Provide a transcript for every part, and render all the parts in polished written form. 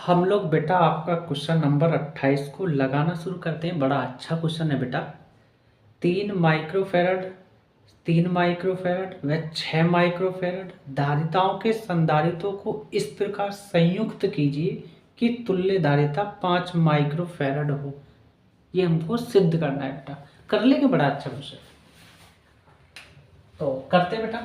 हम लोग बेटा आपका क्वेश्चन नंबर 28 को लगाना शुरू करते हैं। बड़ा अच्छा क्वेश्चन है बेटा। 3 माइक्रोफेरड 3 माइक्रोफेरड व 6 माइक्रोफेरड धारिताओं के संधारित्रों को इस प्रकार संयुक्त कीजिए कि तुल्य धारिता 5 माइक्रोफेरड हो। ये हमको सिद्ध करना है बेटा। कर लेंगे, बड़ा अच्छा क्वेश्चन। तो करते बेटा।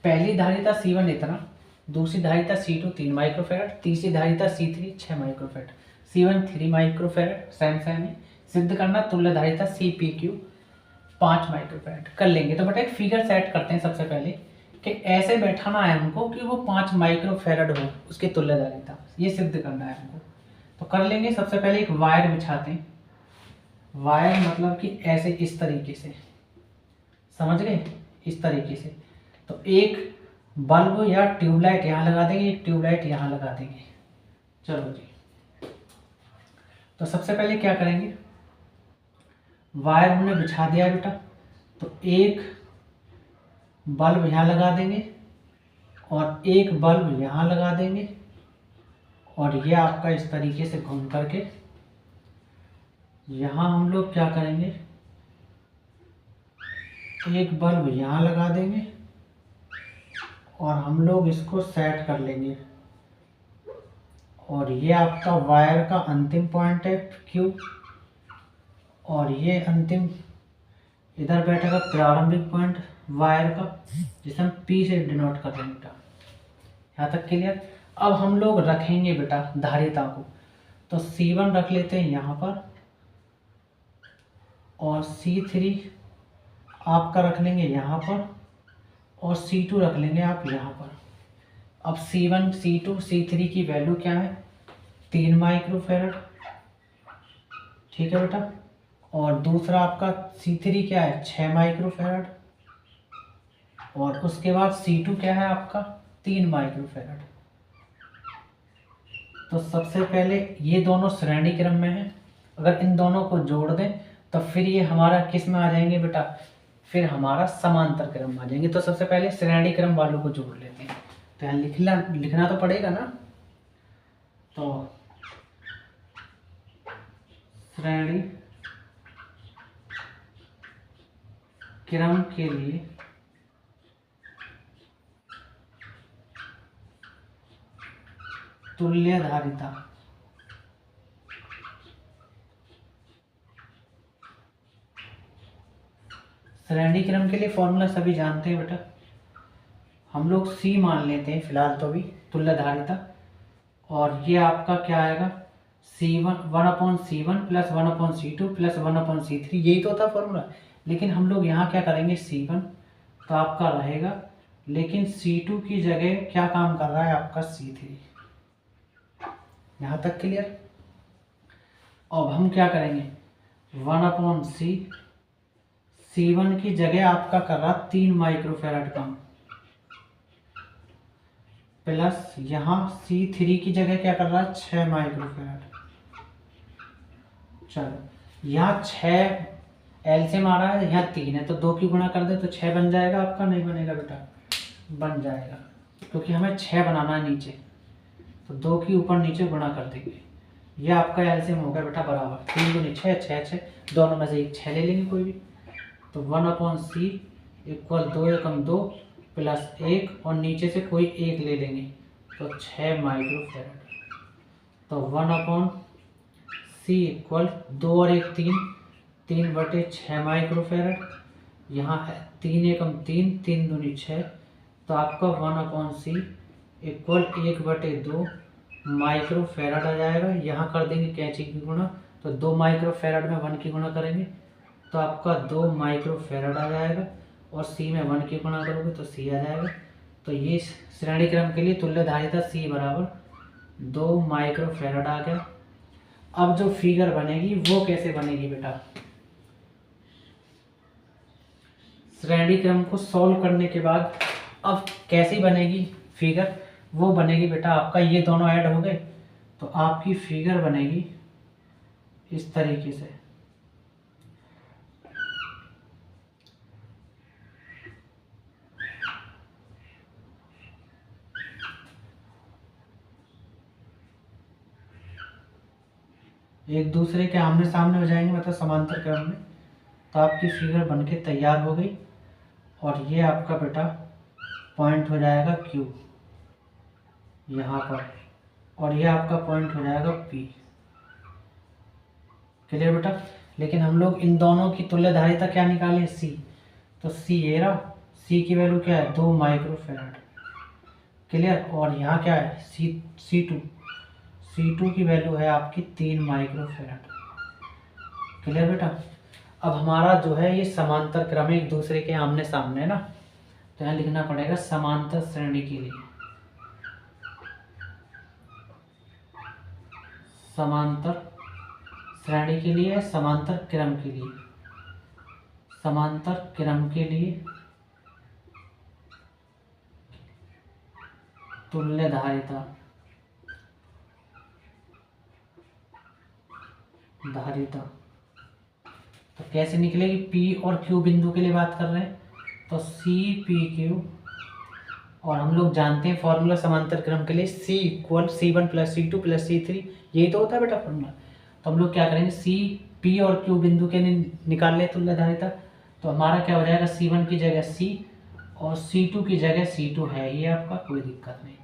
पहली धारिता C1 इतना, दूसरी धारिता C2 3 माइक्रोफेरड, तीसरी धारिता C3 6 microfarad. C1 3 microfarad same है। सिद्ध करना तुल्य धारिता CPQ 5 माइक्रोफेरड। कर लेंगे। तो बेटा एक फिगर सेट करते हैं सबसे पहले कि ऐसे बैठाना है हमको कि वो 5 माइक्रोफेरड हो, उसकी तुल्य धारिता। ये सिद्ध करना है हमको। तो कर लेंगे। सबसे पहले एक वायर बिछाते हैं। वायर मतलब कि ऐसे इस तरीके से, समझ गए, इस तरीके से। तो एक बल्ब या ट्यूबलाइट यहाँ लगा देंगे, एक ट्यूबलाइट यहाँ लगा देंगे। चलो जी। तो सबसे पहले क्या करेंगे, वायर हमने बिछा दिया बेटा। तो एक बल्ब यहाँ लगा देंगे और एक बल्ब यहाँ लगा देंगे, और ये आपका इस तरीके से घूम करके यहाँ हम लोग क्या करेंगे, एक बल्ब यहाँ लगा देंगे और हम लोग इसको सेट कर लेंगे। और ये आपका वायर का अंतिम पॉइंट है Q, और ये अंतिम इधर बैठेगा प्रारंभिक पॉइंट वायर का, जिसे हम P से डिनोट कर रहे हैं बेटा। यहाँ तक क्लियर। अब हम लोग रखेंगे बेटा धारिता को। तो C1 रख लेते हैं यहाँ पर, और C3 आपका रख लेंगे यहाँ पर, और C2 रख लेंगे आप यहाँ पर। अब C1 C2 C3 की वैल्यू क्या है, 3 माइक्रोफेरड, ठीक है बेटा। और दूसरा आपका C3 क्या है, 6 माइक्रोफेरड, और उसके बाद C2 क्या है आपका, 3 माइक्रोफेरड। तो सबसे पहले ये दोनों श्रेणी क्रम में है। अगर इन दोनों को जोड़ दें तो फिर ये हमारा किस में आ जाएंगे बेटा, फिर हमारा समांतर क्रम में आ जाएंगे। तो सबसे पहले श्रेणी क्रम वालों को जोड़ लेते हैं। तो यहाँ लिखना तो पड़ेगा ना। तो श्रेणी क्रम के लिए तुल्य धारिता श्रेणी क्रम के लिए फॉर्मूला सभी जानते हैं बेटा। हम लोग C मान लेते हैं फिलहाल तो अभी तुल्य धारिता। और ये आपका क्या आएगा, C1 1/C1 plus 1/C2 plus 1/C3। यही तो था फॉर्मूला। लेकिन हम लोग यहाँ क्या करेंगे, C1 तो आपका रहेगा, लेकिन C2 की जगह क्या काम कर रहा है आपका C3। यहाँ तक क्लियर। अब हम क्या करेंगे, 1/C, C1 की जगह आपका कर रहा 3 माइक्रोफेरड काम, प्लस यहाँ C3 की जगह क्या कर रहा है, 6 माइक्रोफेरड। चलो यहाँ 6 एलसीएम आ रहा है, यहाँ 3 है, तो 2 की गुणा कर दे तो 6 बन जाएगा आपका। नहीं बनेगा बेटा, बन जाएगा, क्योंकि हमें 6 बनाना है नीचे। तो 2 की ऊपर नीचे गुणा कर देंगे। ये आपका एलसीएम हो गया बेटा बराबर 3 दूनी 6 6 6, दोनों में से एक 6 ले लेंगे कोई भी। तो 1/C इक्वल 2 एकम 2 प्लस 1, और नीचे से कोई एक ले लेंगे तो 6 माइक्रोफेरड। तो 1/C इक्वल 2 और 1 3, 3/6 माइक्रोफेरड। यहाँ है 3 एकम 3, 3 दूनी 6, तो आपका 1/C इक्वल 1/2 माइक्रोफेरड आ जाएगा। यहाँ कर देंगे कैंची की गुणा, तो 2 माइक्रोफेरड में 1 की गुणा करेंगे तो आपका 2 माइक्रोफेरड आ जाएगा, और C में 1 की गुणा करोगे तो C आ जाएगा। तो ये श्रेणी क्रम के लिए तुल्य धारिता C बराबर 2 माइक्रोफेरड आ गया। अब जो फिगर बनेगी वो कैसे बनेगी बेटा, श्रेणी क्रम को सॉल्व करने के बाद अब कैसी बनेगी फिगर, वो बनेगी बेटा आपका, ये दोनों ऐड हो गए तो आपकी फिगर बनेगी इस तरीके से। एक दूसरे के आमने सामने हो जाएंगे, मतलब समांतर क्रम में, तो आपकी फिगर बनके तैयार हो गई। और ये आपका बेटा पॉइंट हो जाएगा Q यहाँ पर, और ये आपका पॉइंट हो जाएगा P। क्लियर बेटा? लेकिन हम लोग इन दोनों की तुल्यधारिता क्या निकाले? C। तो C ये रहा, C की वैल्यू क्या है? 2 माइक्रोफैराड। क्लियर? और यहाँ क्या है? C2 की वैल्यू है आपकी 3 माइक्रोफैराड। क्लियर बेटा? अब हमारा जो है ये समांतर क्रम एक दूसरे के आमने सामने है ना, तो यहाँ लिखना पड़ेगा समांतर श्रेणी के लिए, समांतर श्रेणी के लिए, समांतर क्रम के लिए, समांतर क्रम के लिए तुल्य धारिता, धारिता तो कैसे निकलेगी? P और Q बिंदु के लिए बात कर रहे हैं, तो CPQ, और हम लोग जानते हैं फॉर्मूला समांतर क्रम के लिए C equal C1 + C2 + C3, यही तो होता है बेटा फॉर्मूला। तो हम लोग क्या करेंगे? P और Q बिंदु के लिए निकाल ले तुल्य धारिता, तो हमारा क्या हो जाएगा? C1 की जगह C और C2 की जगह C2 है, ये आपका कोई दिक्कत नहीं।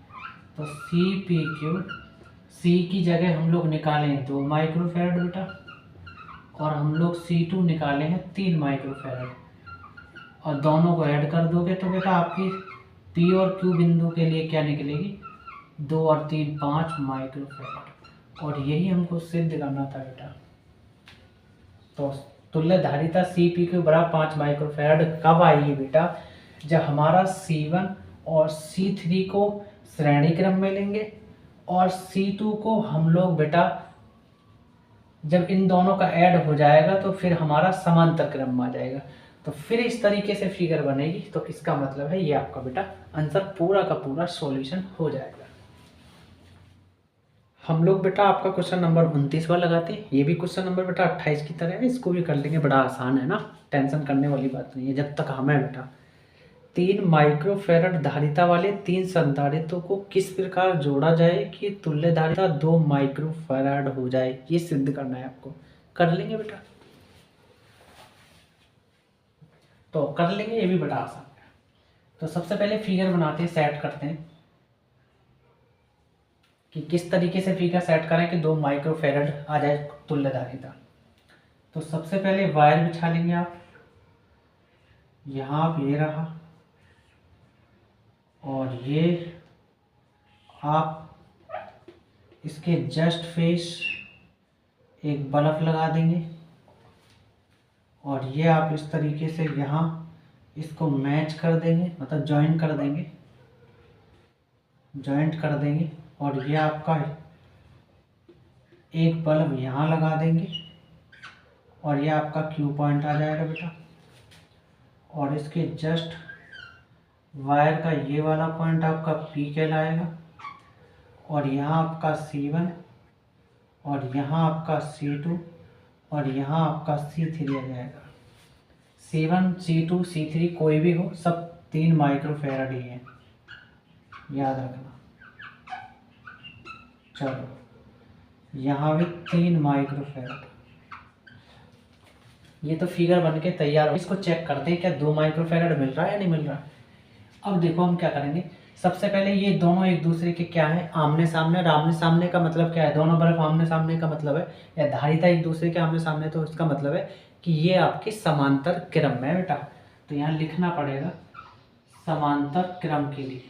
तो CPQ, C की जगह हम लोग निकाले हैं 2 माइक्रोफैराड बेटा, और हम लोग C2 निकाले हैं 3 माइक्रोफैराड, और दोनों को ऐड कर दोगे तो बेटा आपकी P और Q बिंदु के लिए क्या निकलेगी? 2 और 3 5 माइक्रोफैराड, और यही हमको सिद्ध करना था बेटा। तो तुल्य धारिता CPQ बराबर 5 माइक्रोफैराड कब आएगी बेटा? जब हमारा C1 और C3 को श्रेणी क्रम में लेंगे, और C2 को हम लोग बेटा जब इन दोनों का ऐड हो जाएगा तो फिर हमारा समांतर क्रम में आ जाएगा, तो फिर इस तरीके से फिगर बनेगी। तो इसका मतलब है ये आपका बेटा आंसर पूरा का पूरा सॉल्यूशन हो जाएगा। हम लोग बेटा आपका क्वेश्चन नंबर 29वां लगाते हैं, ये भी क्वेश्चन नंबर बेटा 28 की तरह है, इसको भी कर लेंगे, बड़ा आसान है ना, टेंशन करने वाली बात नहीं है। जब तक हमें बेटा 3 माइक्रोफैराड धारिता वाले 3 संधारित्रों को किस प्रकार जोड़ा जाए कि तुल्य धारिता 2 माइक्रोफैराड हो जाए, ये सिद्ध करना है आपको। कर लेंगे बेटा, तो कर लेंगे, ये भी बड़ा आसान है। तो सबसे पहले फिगर बनाते हैं, सेट करते हैं कि किस तरीके से फिगर सेट करें कि 2 माइक्रोफैराड आ जाए तुल्य धारिता। तो सबसे पहले वायर बिछा लेंगे आप, यहाँ ये रहा, और ये आप इसके जस्ट फेस एक बल्ब लगा देंगे, और ये आप इस तरीके से यहाँ इसको मैच कर देंगे, मतलब जॉइंट कर देंगे, जॉइंट कर देंगे, और ये आपका एक बल्ब यहाँ लगा देंगे, और ये आपका Q पॉइंट आ जाएगा बेटा, और इसके जस्ट वायर का ये वाला पॉइंट आपका P कहलाएगा, और यहाँ आपका C1, और यहाँ आपका C2, और यहाँ आपका C3 आ जाएगा। C1 C2 C3 कोई भी हो, सब 3 माइक्रोफैराड ही हैं, याद रखना। चलो यहाँ भी 3 माइक्रोफैराड, ये तो फिगर बन के तैयार हो। इसको चेक करते हैं क्या 2 माइक्रोफैराड मिल रहा है या नहीं मिल रहा है। अब देखो हम क्या करेंगे, सबसे पहले ये दोनों एक दूसरे के क्या है? आमने सामने। और आमने सामने का मतलब क्या है? दोनों बल्ब आमने सामने का मतलब है, या धारिता एक दूसरे के आमने सामने, तो इसका मतलब है कि ये आपके समांतर क्रम में है बेटा। तो यहाँ लिखना पड़ेगा समांतर क्रम के लिए,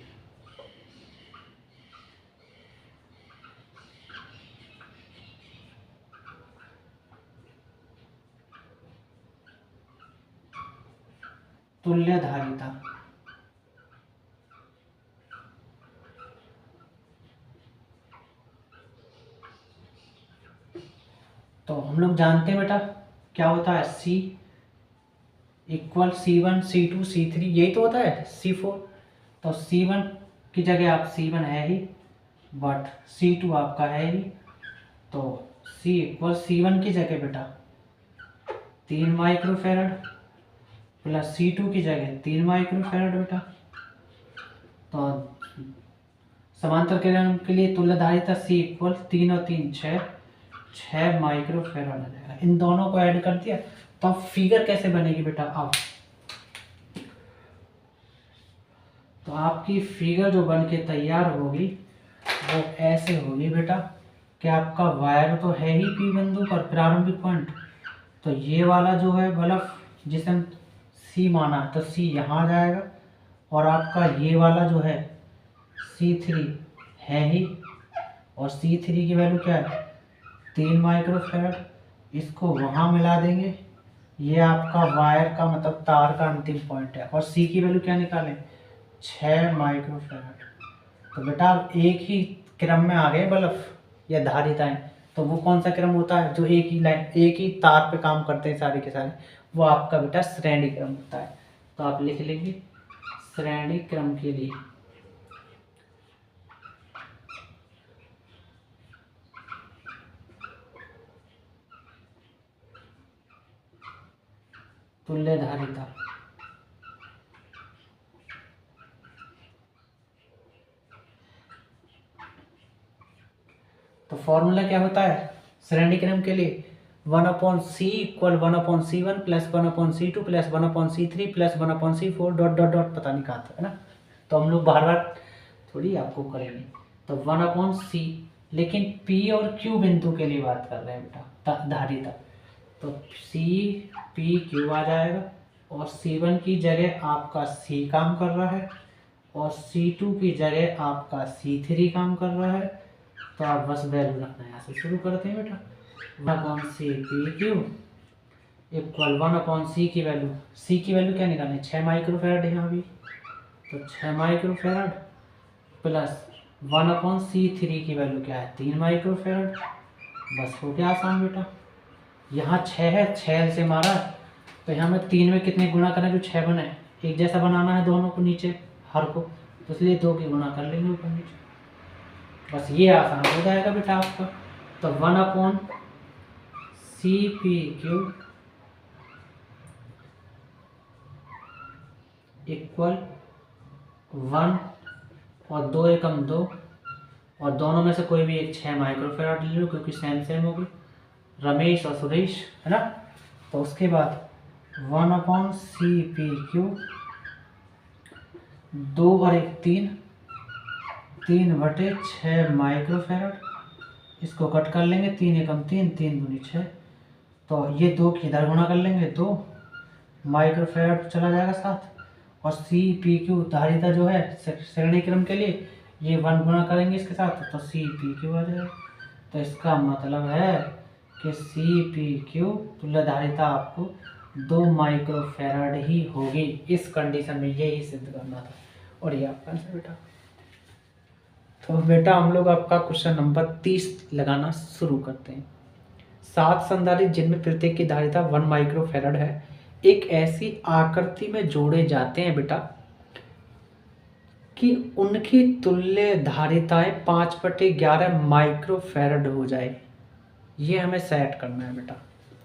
तुल्य धारिता, तो हम लोग जानते हैं बेटा क्या होता है? C equal C1 C2 C3, यही तो होता है C4। तो C1 की जगह आप C1 है ही, बट C2 आपका है ही, तो C इक्वल C1 की जगह बेटा 3 माइक्रोफैराड प्लस C2 की जगह 3 माइक्रोफैराड बेटा। तो समांतर क्रम के लिए तुल्य धारिता C इक्वल 3 और 3 6, 6 माइक्रो फेराड आ जाएगा। इन दोनों को ऐड कर दिया तो अब फिगर कैसे बनेगी बेटा, अब तो आपकी फिगर जो बन के तैयार होगी वो ऐसे होगी बेटा कि आपका वायर तो है ही पी बिंदु पर प्रारंभिक पॉइंट, तो ये वाला जो है बल्ब जिसे हम सी माना है तो सी यहाँ जाएगा, और आपका ये वाला जो है C3 है ही, और C3 की वैल्यू क्या है 3 माइक्रो फेराड, इसको वहाँ मिला देंगे। ये आपका वायर का मतलब तार का अंतिम पॉइंट है, और C की वैल्यू क्या निकालें 6 माइक्रो फेराड। तो बेटा अब एक ही क्रम में आ गए बल्ब या धारिताएं, तो वो कौन सा क्रम होता है जो एक ही लाइन एक ही तार पे काम करते हैं सारे के सारे, वो आपका बेटा श्रेणी क्रम होता है। तो आप लिख लेंगे श्रेणी क्रम के लिए तुल्य धारिता। तो फॉर्मूला क्या होता है श्रेणी क्रम के लिए 1/c equal 1/c1 plus 1/c2 plus 1/c3 plus 1/c4 dot dot dot पता नहीं कहा था, है ना। तो हम लोग बार बार थोड़ी आपको करेंगे। तो 1/c, लेकिन p और q बिंदु के लिए बात कर रहे हैं बेटा धारिता, तो c p q आ जाएगा, और C1 की जगह आपका C काम कर रहा है, और C2 की जगह आपका C3 काम कर रहा है। तो आप बस वैल्यू रखना है, यहाँ से शुरू करते हैं बेटा 1/c p q equal 1/c की वैल्यू, C की वैल्यू क्या निकालें 6 माइक्रो फेराड यहाँ भी, तो 6 माइक्रो फेराड प्लस 1/c3 की वैल्यू क्या है 3 माइक्रो फेराड। बस हो गया आसान बेटा। यहाँ 6 है, 6 से मारा, तो यहाँ में 3 में कितने गुणा करना जो 6 बने, एक जैसा बनाना है दोनों को नीचे हर को, तो इसलिए 2 की गुणा कर लेंगे ऊपर नीचे, बस ये आसान हो जाएगा बेटा आपका। तो 1/c p q इक्वल 1 और 2 एकम 2, और दोनों में से कोई भी एक 6 माइक्रो फेराड ले लो क्योंकि सेम सेम होगी, रमेश और सुरेश, है ना। तो उसके बाद 1/c p q 2 और 1 3, 3/6 माइक्रो फेराड, इसको कट कर लेंगे 3 एकम 3, 3 दूनी 6, तो ये 2 की इधर गुणा कर लेंगे 2 माइक्रो फेराड चला जाएगा साथ, और C P Q धारिता जो है श्रेणी क्रम के लिए ये 1 गुणा करेंगे इसके साथ, तो C P Q आ जाएगा। तो इसका मतलब है कि C P Q तुल्य धारिता आपको 2 माइक्रो फेराड ही होगी इस कंडीशन में, यही सिद्ध करना था, और ये आपका आंसर बेटा। तो बेटा हम लोग आपका क्वेश्चन नंबर 30 लगाना शुरू करते हैं। 7 संधारित्र जिनमें प्रत्येक की धारिता 1 माइक्रो फेराड है एक ऐसी आकृति में जोड़े जाते हैं बेटा कि उनकी तुल्य धारिताएं 5/11 माइक्रो फेराड हो जाए। ये हमें सेट करना है बेटा।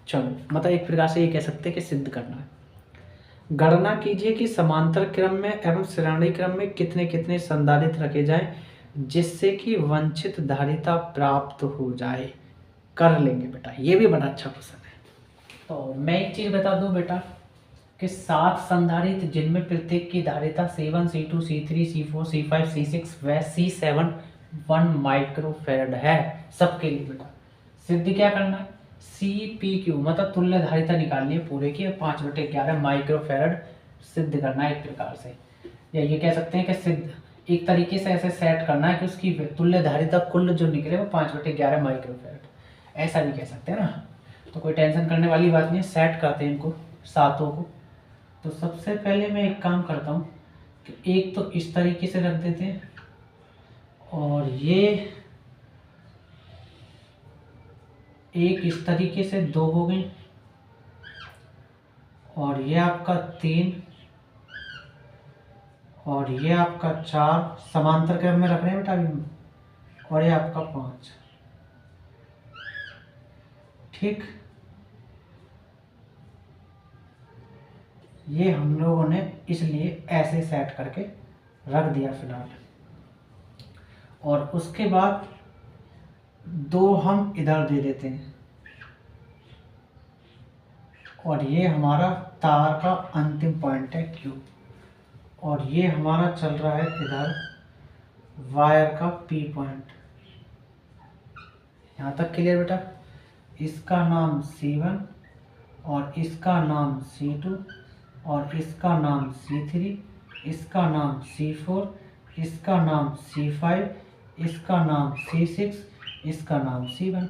चलो मतलब एक प्रकार से ये कह सकते हैं कि सिद्ध करना है। गणना कीजिए कि समांतर क्रम में एवं श्रेणी क्रम में कितने कितने संधारित्र रखे जाएं जिससे कि वांछित धारिता प्राप्त हो जाए। कर लेंगे बेटा, ये भी बड़ा अच्छा क्वेश्चन है। तो मैं एक चीज बता दूं बेटा कि 7 संधारित्र जिनमें प्रत्येक की धारिता C1 C2 C3 C4 C5 C6 व C7 1 माइक्रो फेराड है सबके लिए बेटा। सिद्ध क्या करना है CPQ मतलब तुल्य धारिता निकालनी है पूरे की, 5/11 माइक्रो फेराड सिद्ध करना है एक प्रकार से, या ये कह सकते हैं कि सिद्ध एक तरीके से ऐसे सेट करना है कि उसकी तुल्य धारिता कुल जो निकले वो 5/11 माइक्रो फेराड, ऐसा भी कह सकते हैं ना। तो कोई टेंशन करने वाली बात नहीं है, सेट करते हैं इनको सातों को। तो सबसे पहले मैं एक काम करता हूँ कि एक तो इस तरीके से रख देते हैं, और ये एक इस तरीके से 2 हो गई, और ये आपका 3, और ये आपका 4 समांतर क्रम में रख रहे हैं बेटा अभी, और ये आपका 5। ठीक, ये हम लोगों ने इसलिए ऐसे सेट करके रख दिया फिलहाल। और उसके बाद 2 हम इधर दे देते हैं, और ये हमारा तार का अंतिम पॉइंट है Q, और ये हमारा चल रहा है इधर वायर का P पॉइंट। यहाँ तक क्लियर बेटा? इसका नाम C1 और इसका नाम C2 और इसका नाम C3, इसका नाम C4, इसका नाम C5, इसका नाम C6, इसका नाम C1।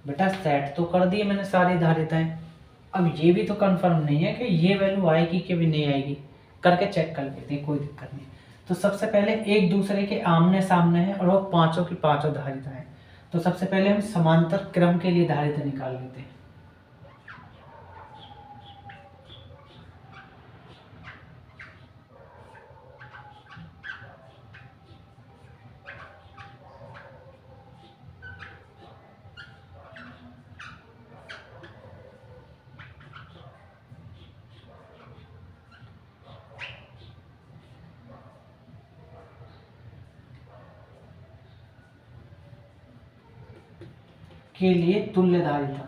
बेटा सेट तो कर दिए मैंने सारी धारिताएं। अब ये भी तो कंफर्म नहीं है कि ये वैल्यू आएगी कि भी नहीं आएगी, करके चेक कर लेते हैं, कोई दिक्कत नहीं। तो सबसे पहले एक दूसरे के आमने सामने है और वो पांचों की पांचों धारिताएं हैं। तो सबसे पहले हम समांतर क्रम के लिए धारिता निकाल लेते हैं। के लिए तुल्य धारिता,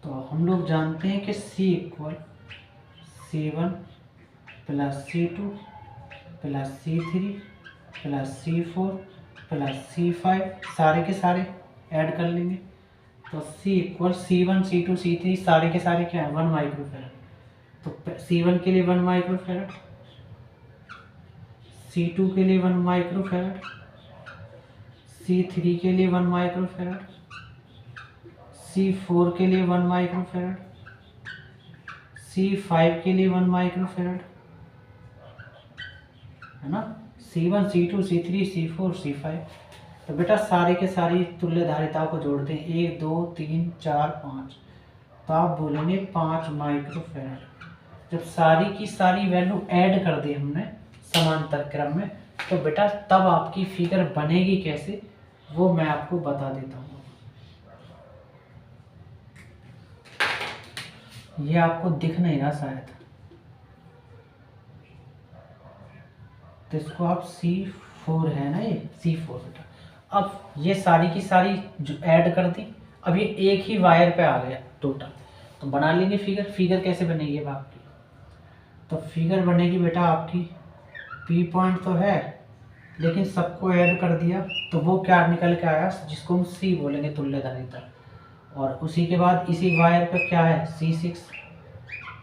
तो हम लोग जानते हैं कि C equal C1 plus C2 plus C3 plus C4 plus C5, सारे के सारे ऐड कर लेंगे। तो C equal C1 C2 C3 सारे के सारे क्या है 1 माइक्रोफैरड। तो C1 के लिए 1 माइक्रोफैरड, C2 के लिए 1 माइक्रोफैरड, C3 के लिए 1 माइक्रोफैरड, C4 के लिए 1 माइक्रोफैरड, C5 के लिए 1 माइक्रोफैरड, है ना, C1 C2 C3 C4 C5। तो बेटा सारे के सारी तुल्य धारिताओं को जोड़ते हैं, 1 2 3 4 5, तो आप बोलेंगे 5 माइक्रोफैरड। जब सारी की सारी वैल्यू ऐड कर दी हमने समांतर क्रम में, तो बेटा तब आपकी फिगर बनेगी कैसे वो मैं आपको बता देता हूँ। ये आपको दिख नहीं रहा शायद, तो इसको आप C4 है ना, ये C4 बेटा। अब ये सारी की सारी जो ऐड कर दी, अब ये एक ही वायर पे आ गया टोटल, तो बना लेंगे फिगर। फिगर कैसे बनेगी अब आपकी? तो फिगर बनेगी बेटा आपकी, P पॉइंट तो है लेकिन सबको ऐड कर दिया, तो वो क्या निकल के आया जिसको हम C बोलेंगे तुल्य धारिता। और उसी के बाद इसी वायर पर क्या है C6,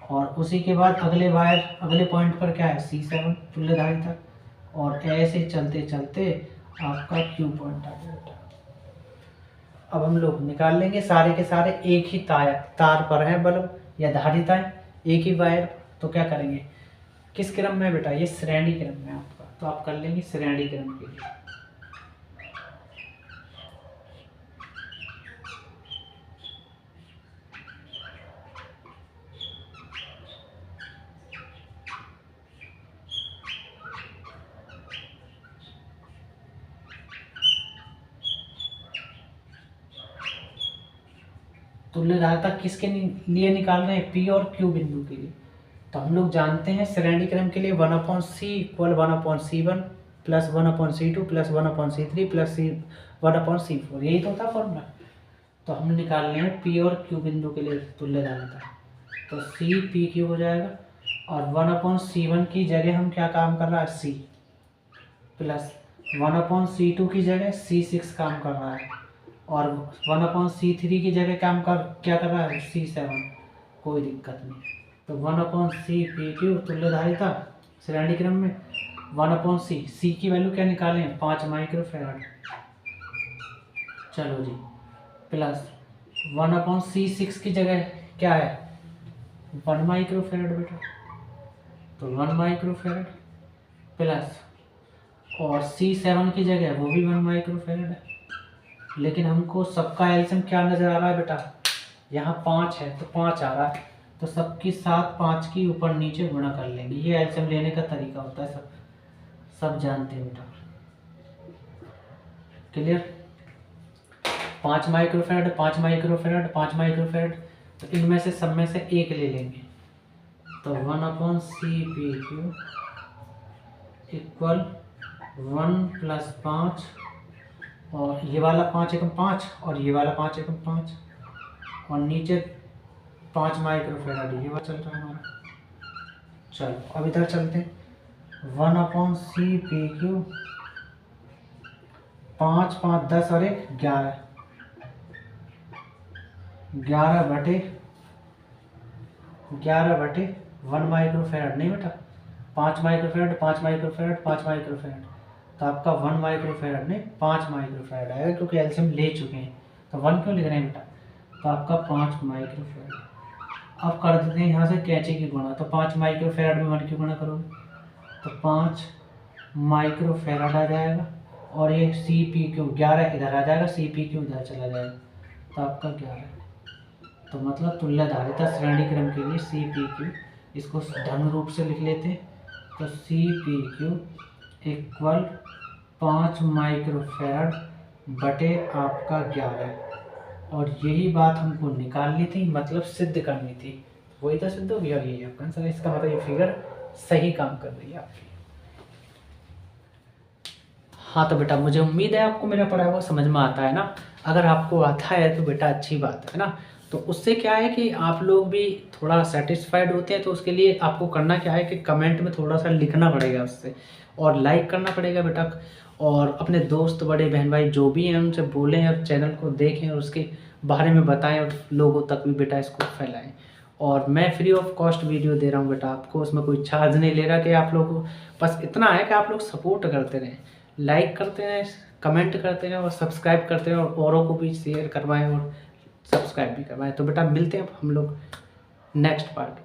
और उसी के बाद अगले वायर अगले पॉइंट पर क्या है C7 तुल्य धारिता। और ऐसे चलते चलते आपका Q पॉइंट आ गया बेटा। अब हम लोग निकाल लेंगे सारे के सारे एक ही तार पर है बल्ब या धारिताएं, एक ही वायर। तो क्या करेंगे, किस क्रम में बेटा? ये श्रेणी क्रम में आपका, तो आप कर लेंगे श्रेणी क्रम के लिए। तुल्य धारिता किसके लिए निकाल रहे हैं? P और Q बिंदु के लिए। तो हम लोग जानते हैं श्रेणी क्रम के लिए 1/C equal 1/C1 plus 1/C2 plus 1/C3 plus 1/C4, यही तो था फॉर्मूला। तो हम निकाल रहे हैं P और Q बिंदु के लिए तुल्य धारिता, तो CPQ हो जाएगा। और 1/C1 की जगह हम क्या काम कर रहा है C, प्लस 1/C2 की जगह C6 काम कर रहा है, और 1/C3 की जगह क्या कर रहा है C7, कोई दिक्कत नहीं। तो 1/CPQ तुल्य धारिता श्रेणी क्रम में 1/C की वैल्यू क्या निकालें 5 माइक्रोफैरड, चलो जी, प्लस 1/C6 की जगह क्या है 1 माइक्रोफैरड बेटा, तो 1 माइक्रोफैरड प्लस, और C7 की जगह वो भी 1 माइक्रोफैरड है। लेकिन हमको सबका एलसीएम क्या नज़र आ रहा है बेटा, यहाँ 5 है तो 5 आ रहा है, तो सबकी साथ 5 की ऊपर नीचे गुणा कर लेंगे। ये एलसीएम लेने का तरीका होता है, सब जानते हैं बेटा, क्लियर। 5 माइक्रोफैरड 5 माइक्रोफैरड 5 माइक्रोफैरड, तो इनमें से सब में से एक ले लेंगे, तो 1/CPQ इक्वल 1 + 5 और ये वाला 5 एकम 5 और ये वाला 5 एकम 5 और नीचे 5 माइक्रोफेराड ये वाला चल रहा है हमारा। चलो अब इधर चलते हैं। 1/CPQ 5 5 10 और 1 11 11/1 माइक्रोफेराड नहीं बेटा, 5 माइक्रोफेराड 5 माइक्रोफेराड 5 माइक्रोफेराड, तो आपका 1 माइक्रोफेराड नहीं 5 माइक्रोफेराड आएगा, क्योंकि एलसीएम ले चुके हैं तो 1 क्यों लिख रहे हैं बेटा, तो आपका 5 माइक्रोफेराड। अब कर देते हैं यहाँ से कैंची की गुणा, तो 5 माइक्रोफेराड में 1 की गुणा करोगे तो 5 माइक्रोफेराड आ जाएगा और ये CPQ 11 इधर आ जाएगा, CPQ इधर चला जाएगा, तो आपका 11। तो मतलब तुल्यधारिता श्रेणी क्रम के लिए CPQ, इसको धन रूप से लिख लेते हैं, तो CPQ इक्वल 5 माइक्रोफेराड बटे आपका 11, और यही बात हमको निकालनी थी, मतलब सिद्ध करनी थी, वही तो सिद्ध हो गया। यही आपका आंसर है, इसका मतलब ये फिगर सही काम कर रही है आपकी। हाँ तो बेटा मुझे उम्मीद है आपको मेरा पढ़ा हुआ समझ में आता है ना। अगर आपको आता है तो बेटा अच्छी बात है ना, तो उससे क्या है कि आप लोग भी थोड़ा सेटिस्फाइड होते हैं। तो उसके लिए आपको करना क्या है कि कमेंट में थोड़ा सा लिखना पड़ेगा उससे, और लाइक करना पड़ेगा बेटा, और अपने दोस्त बड़े बहन भाई जो भी हैं उनसे बोलें और चैनल को देखें और उसके बारे में बताएं और लोगों तक भी बेटा इसको फैलाएं। और मैं फ्री ऑफ कॉस्ट वीडियो दे रहा हूँ बेटा आपको, उसमें कोई चार्ज नहीं ले रहा कि आप लोगों को, बस इतना है कि आप लोग सपोर्ट करते रहें, लाइक करते रहें, कमेंट करते रहें और सब्सक्राइब करते रहें, और औरों को भी शेयर करवाएं और सब्सक्राइब भी करवाएं। तो बेटा मिलते हैं हम लोग नेक्स्ट पार्ट।